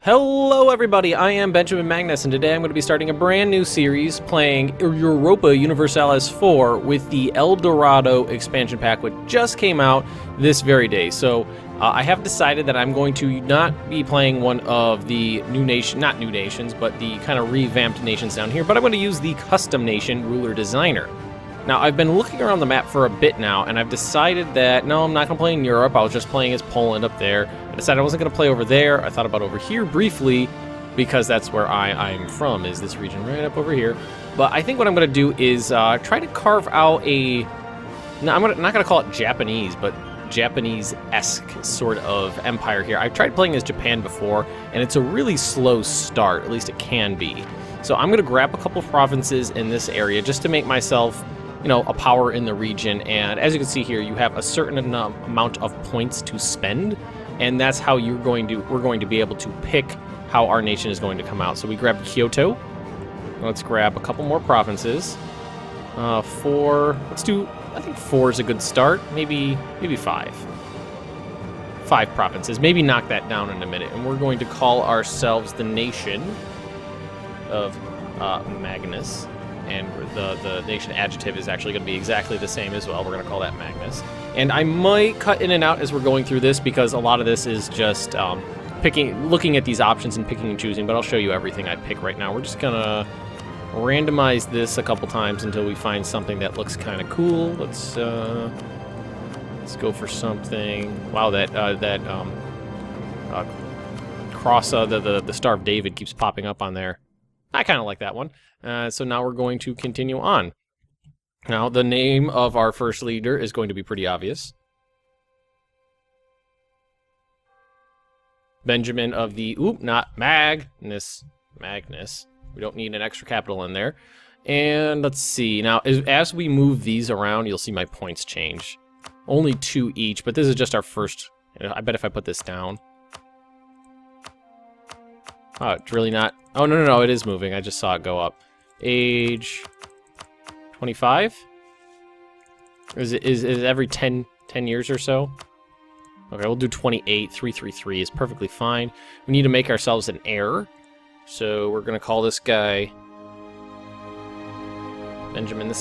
Hello everybody, I am Benjamin Magnus, and today I'm going to be starting a brand new series playing Europa Universalis 4 with the El Dorado expansion pack, which just came out this very day. So I have decided that I'm going to not be playing one of the not new nations, but the kind of revamped nations down here, but I'm going to use the custom nation ruler designer. Now, I've been looking around the map for a bit now, and I've decided that, no, I'm not going to play in Europe. I was just playing as Poland up there. I decided I wasn't going to play over there. I thought about over here briefly, because that's where I'm from, is this region right up over here. But I think what I'm going to do is try to carve out a... No, I'm not going to call it Japanese, but Japanese-esque sort of empire here. I've tried playing as Japan before, and it's a really slow start. At least it can be. So I'm going to grab a couple provinces in this area just to make myself... a power in the region, and as you can see here, you have a certain amount of points to spend, and that's how we're going to be able to pick how our nation is going to come out. So we grabbed Kyoto. Let's grab a couple more provinces. Four. Let's do. I think 4 is a good start. Maybe 5. 5 provinces. Maybe knock that down in a minute, and we're going to call ourselves the Nation of Magnus. And the nation adjective is actually going to be exactly the same as well. We're going to call that Magnus. And I might cut in and out as we're going through this, because a lot of this is just looking at these options and picking and choosing, but I'll show you everything I pick right now. We're just going to randomize this a couple times until we find something that looks kind of cool. Let's go for something. Wow, that cross, the Star of David keeps popping up on there. I kind of like that one. So now we're going to continue on. Now, the name of our first leader is going to be pretty obvious. Benjamin of the... not Magnus. Magnus. We don't need an extra capital in there. And let's see. Now, as we move these around, you'll see my points change. Only 2 each, but this is just our first... I bet if I put this down... Oh, it's really not... Oh, no, it is moving. I just saw it go up. Age... 25? Is every 10 years or so? Okay, we'll do 28. 333 is perfectly fine. We need to make ourselves an heir. So we're going to call this guy... Benjamin II.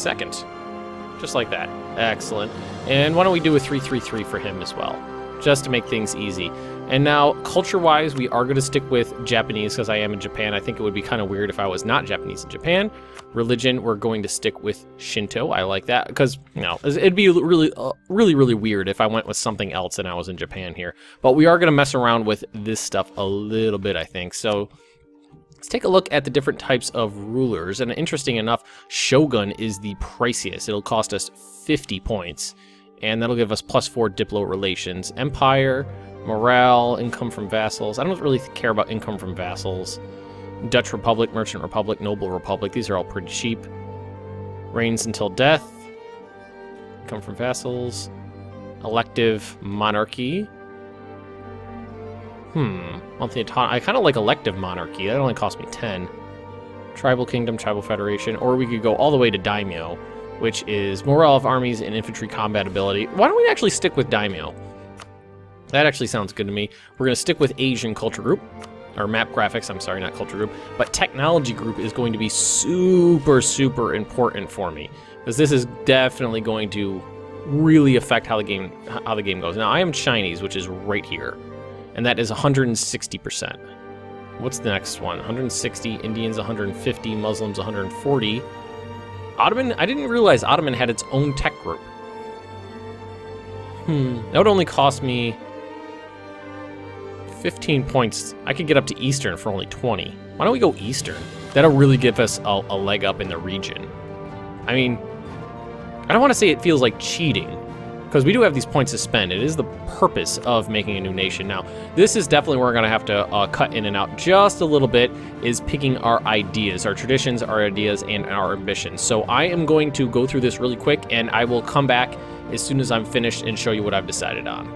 Just like that. Excellent. And why don't we do a 333 for him as well? Just to make things easy. And now, culture-wise, we are going to stick with Japanese because I am in Japan. I think it would be kind of weird if I was not Japanese in Japan. Religion, we're going to stick with Shinto. I like that because, it'd be really weird if I went with something else and I was in Japan here. But we are going to mess around with this stuff a little bit, I think. So let's take a look at the different types of rulers. And interesting enough, Shogun is the priciest. It'll cost us 50 points. And that'll give us +4 Diplo relations. Empire, morale, income from vassals. I don't really care about income from vassals. Dutch Republic, Merchant Republic, Noble Republic. These are all pretty cheap. Reigns until death. Income from vassals. Elective monarchy. Monthly autonomy. I kind of like elective monarchy. That only cost me 10. Tribal kingdom, tribal federation. Or we could go all the way to daimyo, which is morale of armies and infantry combat ability. Why don't we actually stick with daimyo? That actually sounds good to me. We're going to stick with Asian culture group, or map graphics, I'm sorry, not culture group, but technology group is going to be super important for me, because this is definitely going to really affect how the game goes. Now, I am Chinese, which is right here, and that is 160%. What's the next one? 160, Indians 150, Muslims 140. Ottoman? I didn't realize Ottoman had its own tech group. That would only cost me 15 points. I could get up to Eastern for only 20. Why don't we go Eastern? That'll really give us a leg up in the region. I mean, I don't want to say it feels like cheating, because we do have these points to spend. It is the purpose of making a new nation. Now, this is definitely where we're going to have to cut in and out just a little bit, is picking our ideas, our traditions, our ideas, and our ambitions. So I am going to go through this really quick, and I will come back as soon as I'm finished and show you what I've decided on.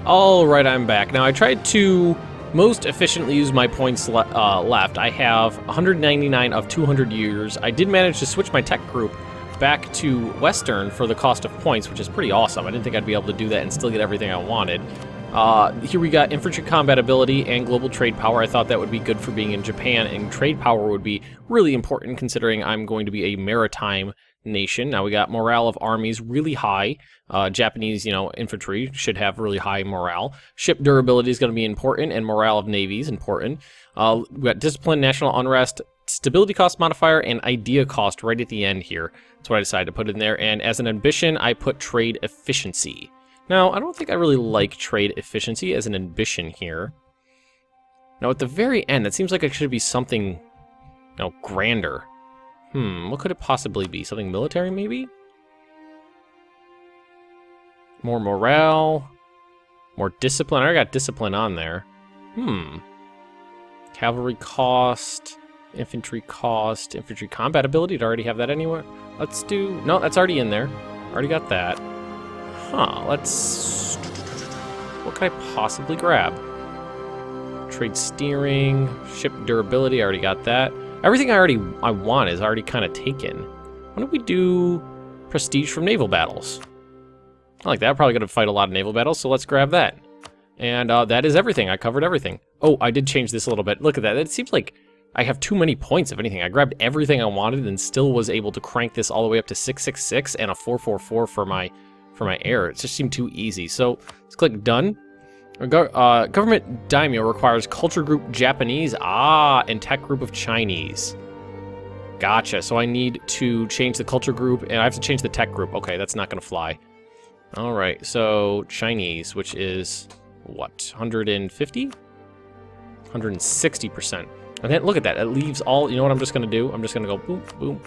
All right, I'm back. Now, I tried to most efficiently use my points left. I have 199 of 200 years. I did manage to switch my tech group back to Western for the cost of points, which is pretty awesome. I didn't think I'd be able to do that and still get everything I wanted. Here we got infantry combat ability and global trade power. I thought that would be good for being in Japan, and trade power would be really important considering I'm going to be a maritime nation. Now we got morale of armies really high. Japanese, infantry should have really high morale. Ship durability is going to be important, and morale of navies important. We got discipline, national unrest, stability cost modifier, and idea cost right at the end here. That's what I decided to put in there. And as an ambition, I put trade efficiency. Now, I don't think I really like trade efficiency as an ambition here. Now, at the very end, it seems like it should be something, grander. What could it possibly be? Something military, maybe? More morale. More discipline. I already got discipline on there. Cavalry cost. Infantry cost. Infantry combat ability. Did I already have that anywhere? Let's do... No, that's already in there. Already got that. Let's... What could I possibly grab? Trade steering. Ship durability. I already got that. Everything I want is already kind of taken. Why don't we do prestige from naval battles? I like that. I'm probably going to fight a lot of naval battles, so let's grab that. And that is everything. I covered everything. Oh, I did change this a little bit. Look at that. It seems like I have too many points, if anything. I grabbed everything I wanted and still was able to crank this all the way up to 666 and a 444 for my air. It just seemed too easy. So let's click done. Government daimyo requires culture group Japanese, and tech group of Chinese. Gotcha. So I need to change the culture group, and I have to change the tech group. Okay, that's not going to fly. All right, so Chinese, which is, what, 150? 160%. And then, look at that. It leaves all, you know what I'm just going to do? I'm just going to go boom, boom,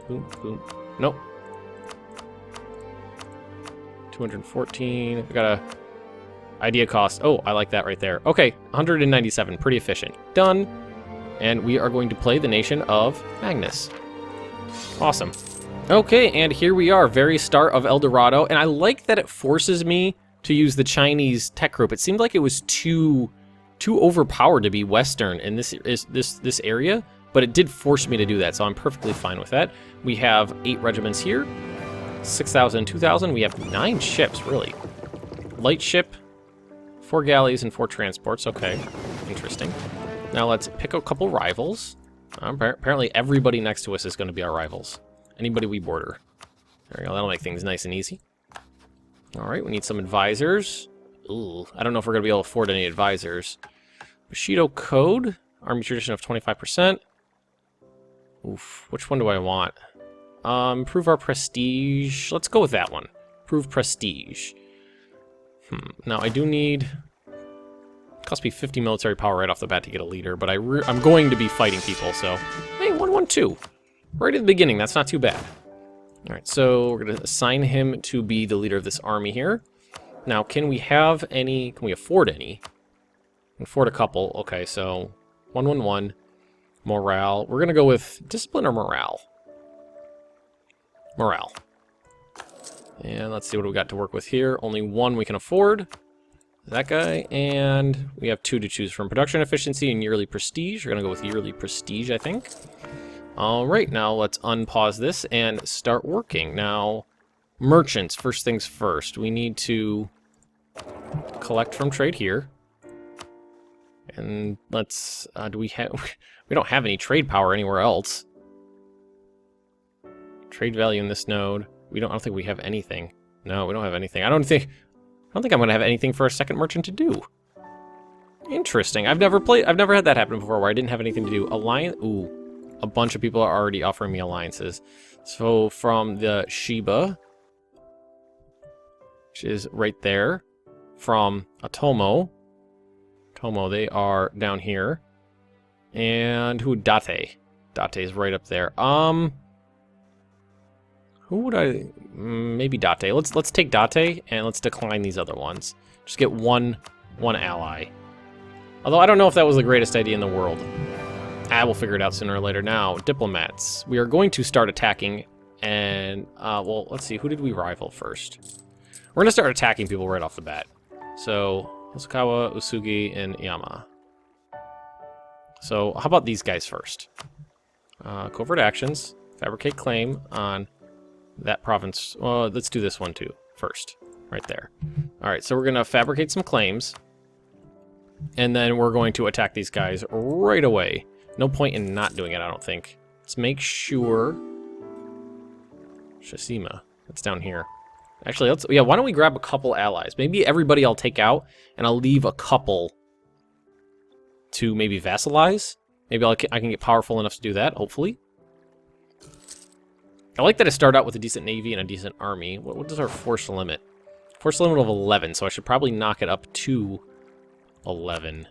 boom, boom. Nope. 214. I got a... Idea cost. Oh, I like that right there. Okay, 197. Pretty efficient. Done. And we are going to play the Nation of Magnus. Awesome. Okay, and here we are. Very start of El Dorado. And I like that it forces me to use the Chinese tech group. It seemed like it was too overpowered to be Western in this area, but it did force me to do that, so I'm perfectly fine with that. We have 8 regiments here. 6,000, 2,000. We have 9 ships, really. Light ship. 4 galleys and 4 transports. Okay, interesting. Now let's pick a couple rivals. Apparently everybody next to us is going to be our rivals. Anybody we border. There we go. That'll make things nice and easy. All right, we need some advisors. Ooh, I don't know if we're going to be able to afford any advisors. Bushido Code. Army tradition of 25%. Oof, which one do I want? Improve our prestige. Let's go with that one. Improve prestige. Now, I do need... It costs me 50 military power right off the bat to get a leader, but I'm going to be fighting people, so... Hey, 112. Right at the beginning, that's not too bad. Alright, so we're going to assign him to be the leader of this army here. Now, can we have any... Can we afford any? Can afford a couple. Okay, so... 111. Morale. We're going to go with discipline or morale? Morale. And let's see what we got to work with here. Only 1 we can afford. That guy. And we have 2 to choose from. Production efficiency and yearly prestige. We're going to go with yearly prestige, I think. Alright, now let's unpause this and start working. Now, merchants, first things first. We need to collect from trade here. And let's... do we have... We don't have any trade power anywhere else. Trade value in this node. I don't think we have anything. No, we don't have anything. I don't think I'm gonna have anything for a second merchant to do. Interesting. I've never had that happen before where I didn't have anything to do. Alliance. Ooh, a bunch of people are already offering me alliances. So from the Shiba, which is right there, from Atomo, they are down here, and who? Date is right up there. Who would I... Maybe Date. Let's take Date, and let's decline these other ones. Just get one ally. Although I don't know if that was the greatest idea in the world. We'll figure it out sooner or later. Now, diplomats. We are going to start attacking, and... well, let's see. Who did we rival first? We're going to start attacking people right off the bat. So, Hosokawa, Usugi, and Yama. So, how about these guys first? Covert actions. Fabricate claim on... that province. Well, let's do this one too first. Right there. All right, so we're going to fabricate some claims. And then we're going to attack these guys right away. No point in not doing it, I don't think. Let's make sure... Shasima. That's down here. Actually, yeah, why don't we grab a couple allies? Maybe everybody I'll take out, and I'll leave a couple to maybe vassalize. Maybe I can get powerful enough to do that, hopefully. I like that I start out with a decent navy and a decent army. What is our force limit? Force limit of 11, so I should probably knock it up to 11.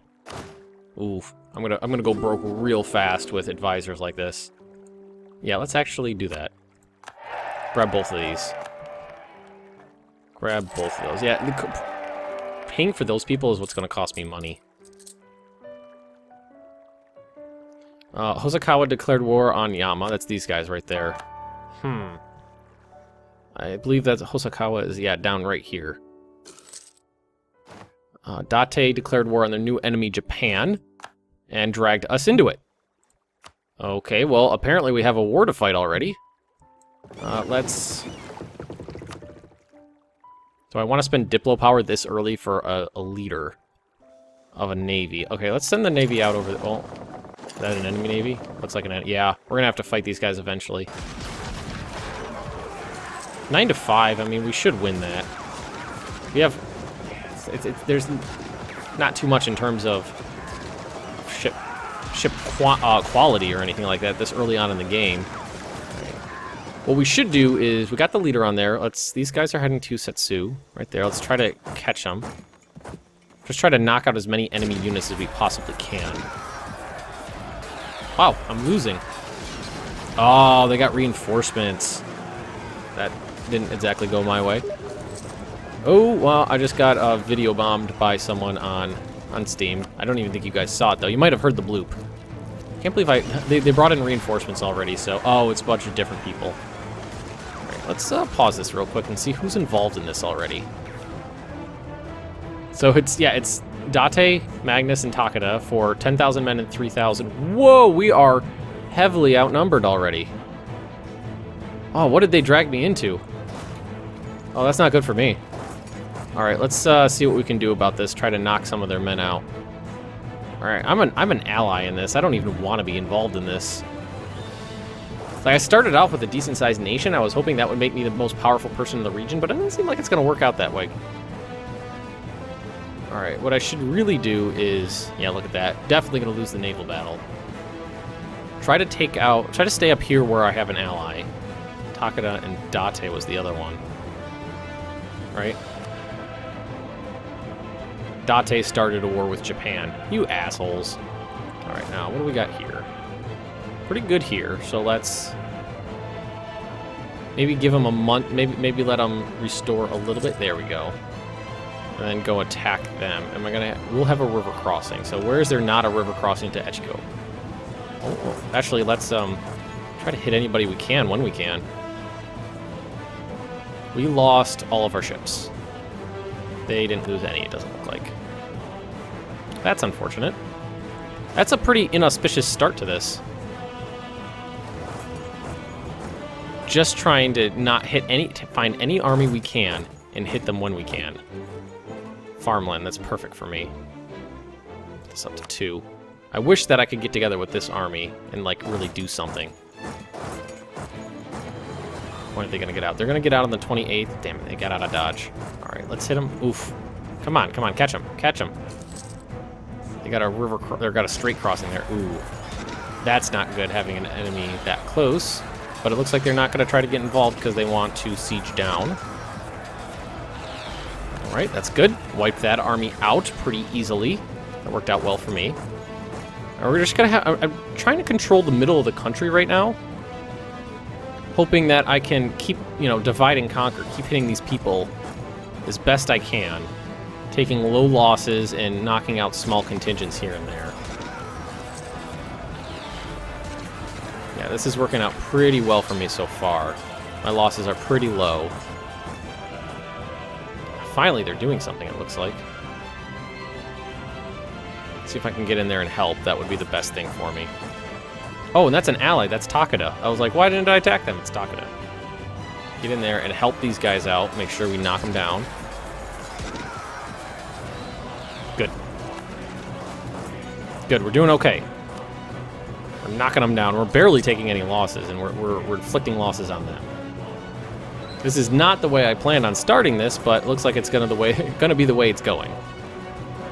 Oof. I'm gonna go broke real fast with advisors like this. Yeah, let's actually do that. Grab both of these. Grab both of those. Yeah, paying for those people is what's going to cost me money. Hosokawa declared war on Yama. That's these guys right there. I believe that Hosokawa is, yeah, down right here. Date declared war on the new enemy, Japan, and dragged us into it. Okay, well, apparently we have a war to fight already. Let's... Do I want to spend Diplo power this early for a leader of a navy? Okay, let's send the navy out over the... Oh, is that an enemy navy? Looks like an... Yeah, we're going to have to fight these guys eventually. 9-5, I mean, we should win that. We have... there's not too much in terms of ship quality or anything like that this early on in the game. What we should do is, we got the leader on there. These guys are heading to Setsu, right there. Let's try to catch them. Just try to knock out as many enemy units as we possibly can. Wow, I'm losing. Oh, they got reinforcements. That didn't exactly go my way. Oh, well, I just got video bombed by someone on Steam. I don't even think you guys saw it, though. You might have heard the bloop. Can't believe they brought in reinforcements already, so... Oh, it's a bunch of different people. Alright, let's pause this real quick and see who's involved in this already. So it's Date, Magnus, and Takeda for 10,000 men and 3,000. Whoa, we are heavily outnumbered already. Oh, what did they drag me into? Oh, that's not good for me. Alright, let's see what we can do about this. Try to knock some of their men out. Alright, I'm an ally in this. I don't even want to be involved in this. Like, I started off with a decent-sized nation. I was hoping that would make me the most powerful person in the region, but it doesn't seem like it's going to work out that way. Alright, what I should really do is... Yeah, look at that. Definitely going to lose the naval battle. Try to stay up here where I have an ally. Takeda and Date was the other one. Right? Date started a war with Japan. You assholes. Alright, now, what do we got here? Pretty good here, so let's... Maybe give them a month, maybe let them restore a little bit. There we go. And then go attack them. We'll have a river crossing. So where is there not a river crossing to Echiko? Oh, actually, let's try to hit anybody we can when we can. We lost all of our ships. They didn't lose any, it doesn't look like. That's unfortunate. That's a pretty inauspicious start to this. Just trying to not hit find any army we can and hit them when we can. Farmland, that's perfect for me. It's up to 2. I wish that I could get together with this army and, like, really do something. When are they gonna get out? They're gonna get out on the 28th. Damn it, they got out of dodge. Alright, let's hit them. Oof. Come on, catch them. Catch them. They got a straight crossing there. Ooh. That's not good, having an enemy that close. But it looks like they're not gonna try to get involved because they want to siege down. Alright, that's good. Wipe that army out pretty easily. That worked out well for me. We're just gonna I'm trying to control the middle of the country right now. Hoping that I can keep, divide and conquer. Keep hitting these people as best I can. Taking low losses and knocking out small contingents here and there. Yeah, this is working out pretty well for me so far. My losses are pretty low. Finally, they're doing something, it looks like. See if I can get in there and help. That would be the best thing for me. Oh, and that's an ally. That's Takeda. I was like, why didn't I attack them? It's Takeda. Get in there and help these guys out. Make sure we knock them down. Good, we're doing okay. We're knocking them down. We're barely taking any losses, and we're inflicting losses on them. This is not the way I planned on starting this, but it looks like it's gonna be the way it's going.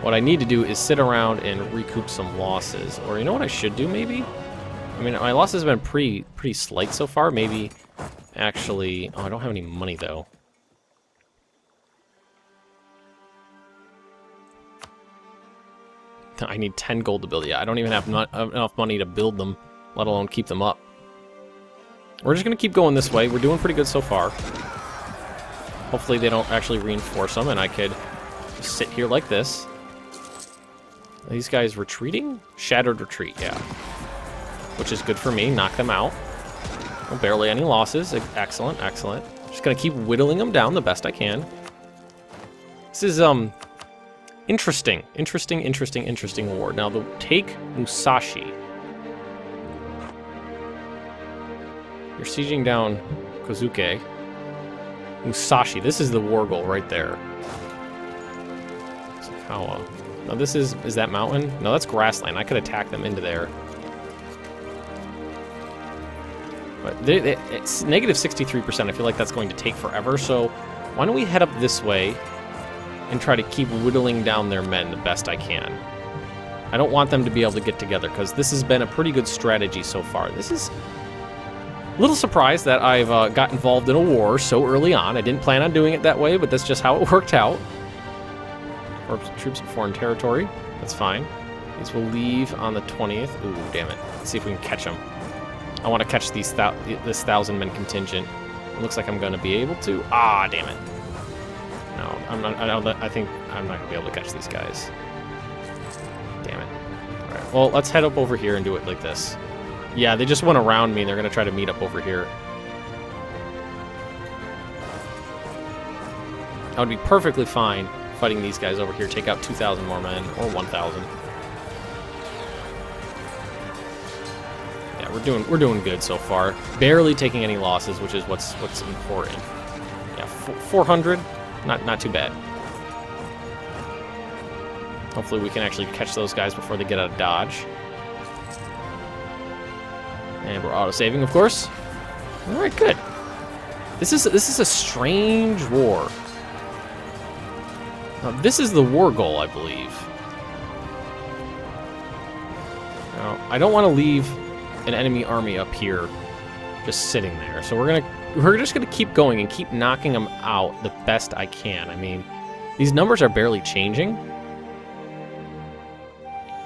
What I need to do is sit around and recoup some losses. Or you know what I should do, maybe? I mean, my losses have been pretty slight so far. Maybe actually... Oh, I don't have any money, though. I need 10 gold to build. Yeah, I don't even have enough money to build them, let alone keep them up. We're just going to keep going this way. We're doing pretty good so far. Hopefully they don't actually reinforce them, and I could just sit here like this. Are these guys retreating? Shattered retreat, yeah. Which is good for me. Knock them out. Oh, barely any losses. Excellent, excellent. Just going to keep whittling them down the best I can. This is, interesting war. Now, take Musashi. You're sieging down Kozuke. Musashi. This is the war goal right there. Sakawa. Now, this is that mountain? No, that's grassland. I could attack them into there. But it's negative 63%. I feel like that's going to take forever, so why don't we head up this way and try to keep whittling down their men the best I can. I don't want them to be able to get together, because this has been a pretty good strategy so far. This is a little surprised that I've got involved in a war so early on. I didn't plan on doing it that way, but that's just how it worked out. Or troops in foreign territory. That's fine. These will leave on the 20th. Ooh, damn it. Let's see if we can catch them. I want to catch this 1,000-man contingent. It looks like I'm going to be able to. Ah, damn it. No, I'm not. I think I'm not gonna be able to catch these guys. Damn it. All right. Well, let's head up over here and do it like this. Yeah, they just went around me. And they're gonna try to meet up over here. I would be perfectly fine fighting these guys over here. Take out 2,000 more men, or 1,000. Yeah, we're doing good so far. Barely taking any losses, which is what's important. Yeah, 400. Not too bad. Hopefully we can actually catch those guys before they get out of dodge. And we're auto-saving, of course. All right, good. This is a strange war. Now, this is the war goal, I believe. Now, I don't want to leave an enemy army up here just sitting there. So we're just gonna keep going and keep knocking them out the best I can. I mean, these numbers are barely changing.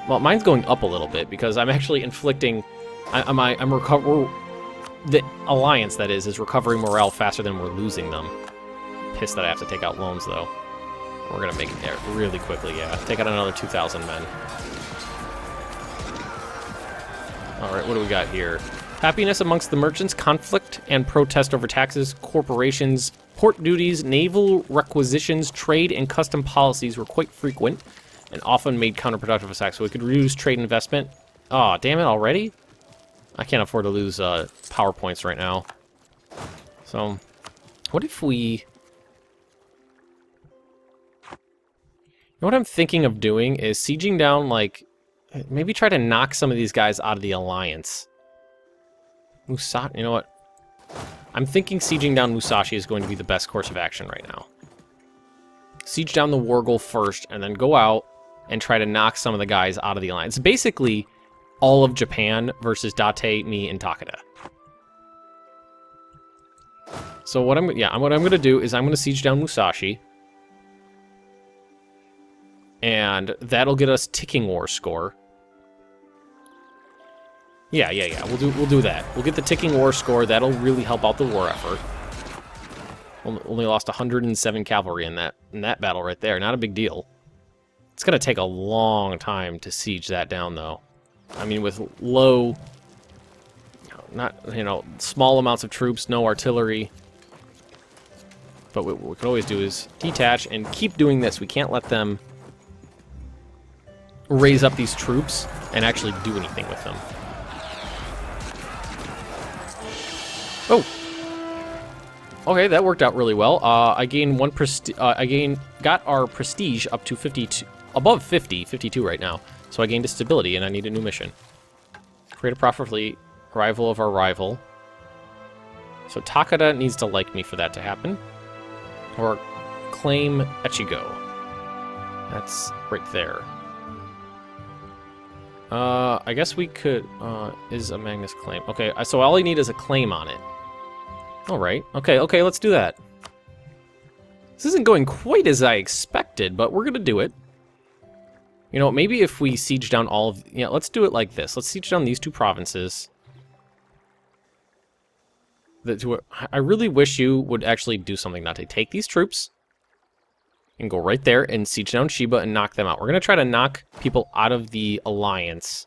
Well, mine's going up a little bit because I'm actually inflicting. The alliance, that is recovering morale faster than we're losing them. Pissed that I have to take out loans though. We're gonna make it there really quickly. Yeah, take out another 2,000 men. All right, what do we got here? Happiness amongst the merchants, conflict and protest over taxes, corporations, port duties, naval requisitions, trade, and custom policies were quite frequent and often made counterproductive effects. So we could reduce trade investment. Oh, damn it, already? I can't afford to lose power points right now. So, what if we... You know what I'm thinking of doing is sieging down, like, maybe try to knock some of these guys out of the alliance. Musashi, you know what? I'm thinking sieging down Musashi is going to be the best course of action right now. Siege down the war goal first, and then go out and try to knock some of the guys out of the alliance. Basically, all of Japan versus Date, me, and Takeda. So what I'm going to do is I'm going to siege down Musashi, and that'll get us ticking war score. Yeah. We'll do that. We'll get the ticking war score. That'll really help out the war effort. Only lost 107 cavalry in that battle right there. Not a big deal. It's gonna take a long time to siege that down, though. I mean, with low, small amounts of troops, no artillery. But what we can always do is detach and keep doing this. We can't let them raise up these troops and actually do anything with them. Oh, okay, that worked out really well. I gained got our prestige up to 52, above 50, 52 right now. So I gained a stability, and I need a new mission. Create a proper fleet, rival of our rival. So Takada needs to like me for that to happen. Or claim Echigo. That's right there. I guess we could, is a Magnus claim. Okay, so all I need is a claim on it. Alright, okay, let's do that. This isn't going quite as I expected, but we're gonna do it. You know, maybe if we siege down all of... Yeah, let's do it like this. Let's siege down these 2 provinces. I really wish you would actually do something, not to take these troops and go right there and siege down Shiba and knock them out. We're going to try to knock people out of the alliance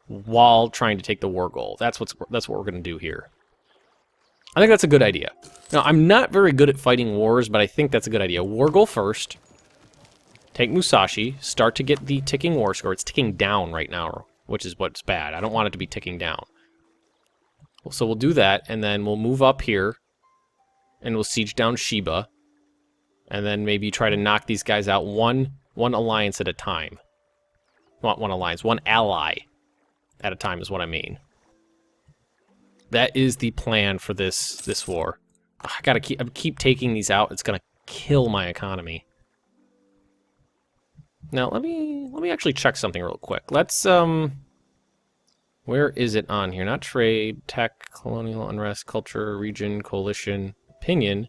while trying to take the war goal. That's what we're going to do here. I think that's a good idea. Now, I'm not very good at fighting wars, but I think that's a good idea. War goal first. Take Musashi. Start to get the ticking war score. It's ticking down right now, which is what's bad. I don't want it to be ticking down. So we'll do that, and then we'll move up here, and we'll siege down Shiba, and then maybe try to knock these guys out one alliance at a time. Not one alliance, one ally at a time is what I mean. That is the plan for this war. I gotta keep taking these out. It's gonna kill my economy. Now let me actually check something real quick. Let's where is it on here? Not trade, tech, colonial unrest, culture, region, coalition, opinion,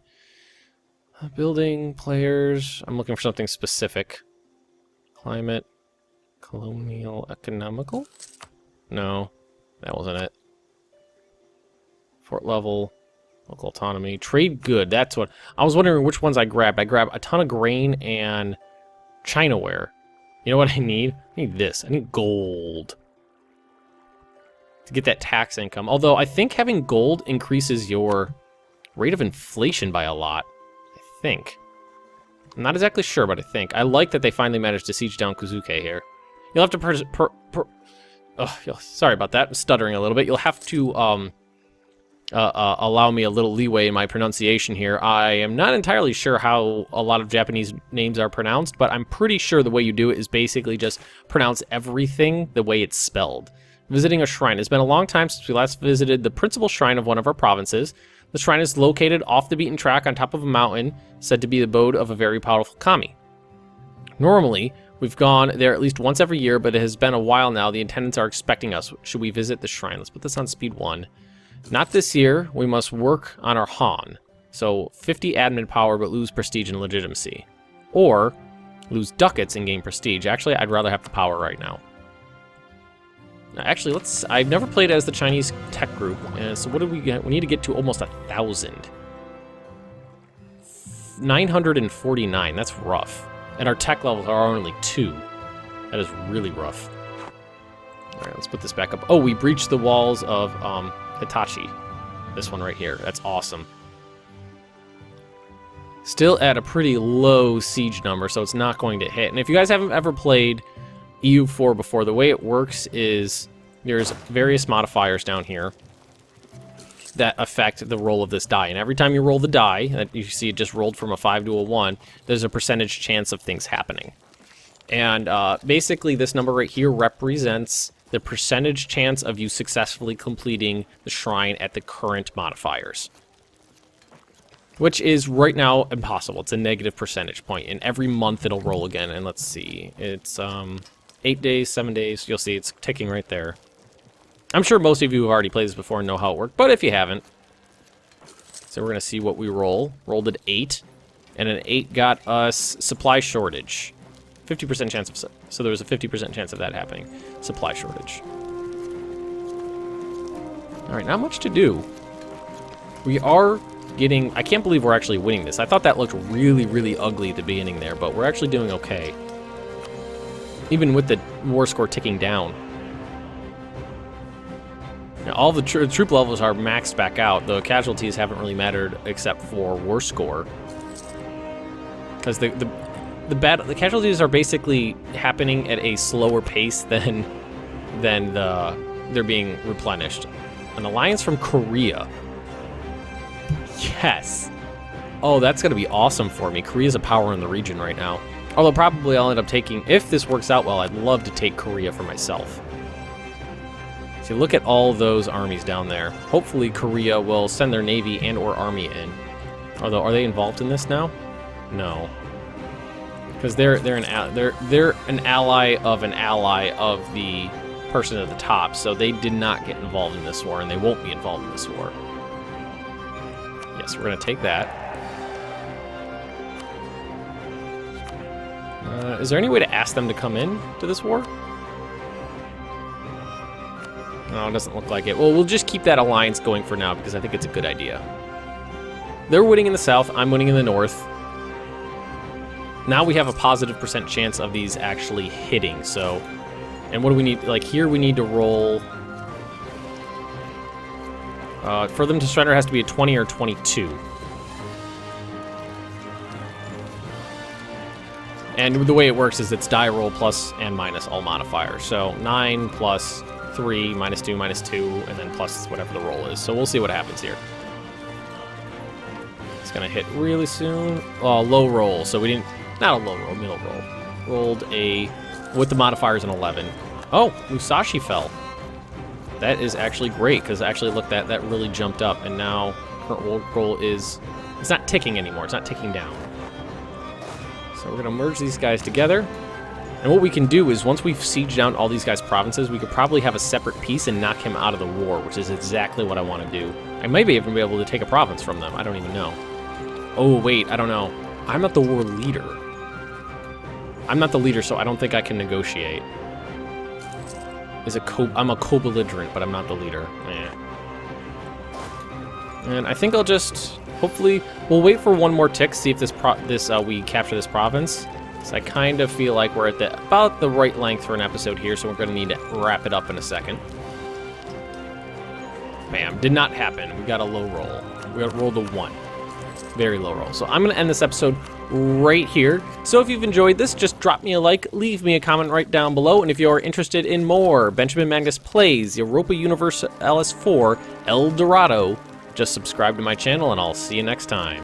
building, players. I'm looking for something specific. Climate, colonial, economical? No, that wasn't it. Fort level, local autonomy, trade good. That's what I was wondering which ones I grabbed. I grabbed a ton of grain and Chinaware. You know what I need? I need this. I need gold. To get that tax income. Although I think having gold increases your rate of inflation by a lot. I think. I'm not exactly sure, but I think. I like that they finally managed to siege down Kuzuke here. You'll have to sorry about that. I'm stuttering a little bit. You'll have to allow me a little leeway in my pronunciation here. I am not entirely sure how a lot of Japanese names are pronounced, but I'm pretty sure the way you do it is basically just pronounce everything the way it's spelled. Visiting a shrine. It's been a long time since we last visited the principal shrine of one of our provinces. The shrine is located off the beaten track on top of a mountain, said to be the abode of a very powerful kami. Normally, we've gone there at least once every year, but it has been a while now. The attendants are expecting us. Should we visit the shrine? Let's put this on speed 1. Not this year. We must work on our Han. So 50 admin power, but lose prestige and legitimacy. Or lose ducats and gain prestige. Actually, I'd rather have the power right now. Actually, I've never played as the Chinese tech group, so what do we get? We need to get to almost 1,000. 949, that's rough. And our tech levels are only 2. That is really rough. Alright, let's put this back up. Oh, we breached the walls of Hitachi. This one right here. That's awesome. Still at a pretty low siege number, so it's not going to hit. And if you guys haven't ever played EU4 before, the way it works is there's various modifiers down here that affect the roll of this die. And every time you roll the die, you see it just rolled from a 5 to a 1, there's a percentage chance of things happening. And basically this number right here represents the percentage chance of you successfully completing the shrine at the current modifiers. Which is right now impossible. It's a negative percentage point. And every month it'll roll again. And let's see. It's 8 days, 7 days. You'll see it's ticking right there. I'm sure most of you have already played this before and know how it worked, but if you haven't. So we're going to see what we roll. Rolled an 8, and an 8 got us supply shortage. 50% chance of... So there was a 50% chance of that happening. Supply shortage. Alright, not much to do. We are getting... I can't believe we're actually winning this. I thought that looked really, really ugly at the beginning there, but we're actually doing okay. Even with the war score ticking down. Now, all the troop levels are maxed back out. The casualties haven't really mattered except for war score. Because the casualties are basically happening at a slower pace than they're being replenished. An alliance from Korea. Yes. Oh, that's going to be awesome for me. Korea's a power in the region right now. Although probably I'll end up taking, if this works out well, I'd love to take Korea for myself. See, look at all those armies down there. Hopefully Korea will send their navy and or army in. Although, are they involved in this now? No. Because they're an ally of the person at the top, so they did not get involved in this war, and they won't be involved in this war. Yes, we're going to take that. Is there any way to ask them to come in to this war? No, it doesn't look like it. Well, we'll just keep that alliance going for now because I think it's a good idea. They're winning in the south, I'm winning in the north. Now we have a positive % chance of these actually hitting, so... And what do we need? Like, here we need to roll... for them to surrender, it has to be a 20 or 22. And the way it works is it's die roll plus and minus all modifiers. So 9 plus 3 minus 2 minus 2, and then plus whatever the roll is. So we'll see what happens here. It's going to hit really soon. Oh, low roll. So we didn't... Not a low roll, middle roll. Rolled a... With the modifiers an 11. Oh, Musashi fell. That is actually great, because actually, look, that really jumped up. And now current roll is... It's not ticking anymore. It's not ticking down. So we're going to merge these guys together. And what we can do is, once we've sieged down all these guys' provinces, we could probably have a separate piece and knock him out of the war, which is exactly what I want to do. I might even be able to take a province from them. I don't even know. Oh, wait, I don't know. I'm not the war leader. I'm not the leader, so I don't think I can negotiate. I'm a co-belligerent, but I'm not the leader. Eh. And I think I'll just... Hopefully, we'll wait for one more tick, see if we capture this province. So I kind of feel like we're at about the right length for an episode here, so we're going to need to wrap it up in a second. Bam, did not happen. We got a low roll. We rolled a 1. Very low roll. So I'm going to end this episode right here. So if you've enjoyed this, just drop me a like, leave me a comment right down below, and if you're interested in more Benjamin Magnus Plays Europa Universalis 4 El Dorado, just subscribe to my channel, and I'll see you next time.